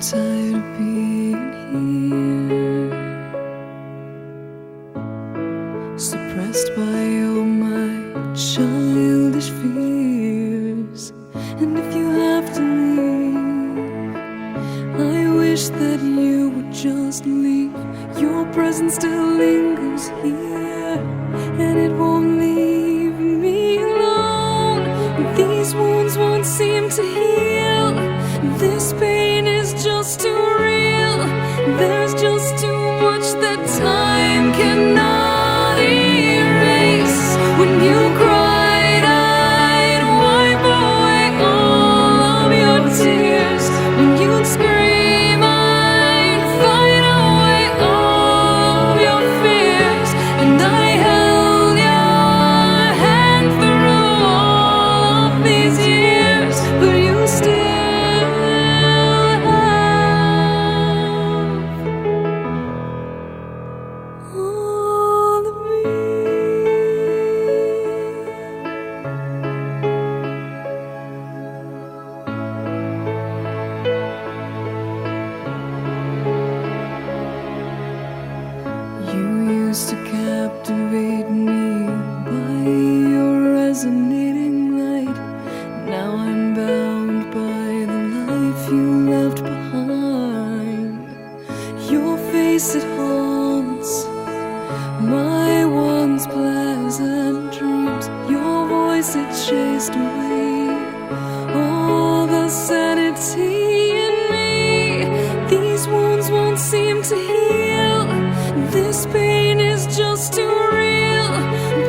tired of being here, suppressed by all my childish fears. And if you have to leave, I wish that you would just leave. Your presence still lingers here, and it won't leave me alone. These wounds won't seem to heal. This pain is just too real. There's just too much that time cannot erase. When you cried, I'd wipe away all of your tears. When you'd scream, I'd fight away all of your fears. And I held your hand through all of these years, but you still all of me. You used to captivate me by your resonating light. Now I'm bound by the life you left behind. Your face, it haunts my once pleasant dreams. Your voice, it chased away all the sanity in me. These wounds won't seem to heal. This pain is just too real.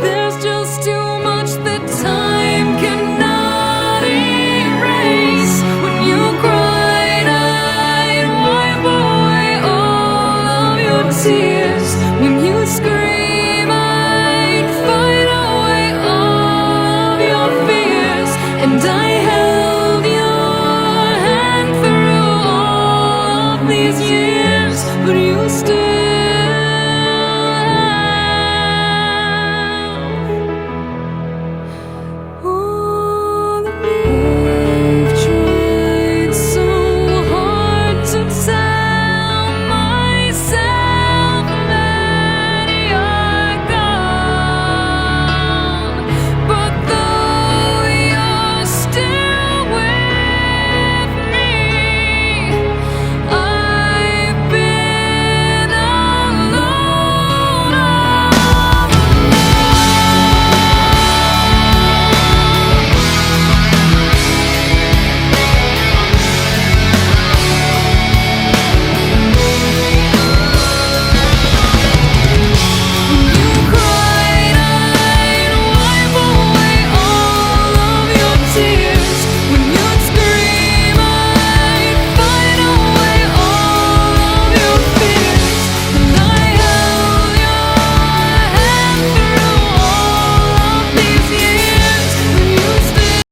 There's just too much that time cannot erase. When you cried, I'd wipe away all of your tears. When you scream, I'd fight away all of your fears. And I held your hand through all of these years, but you still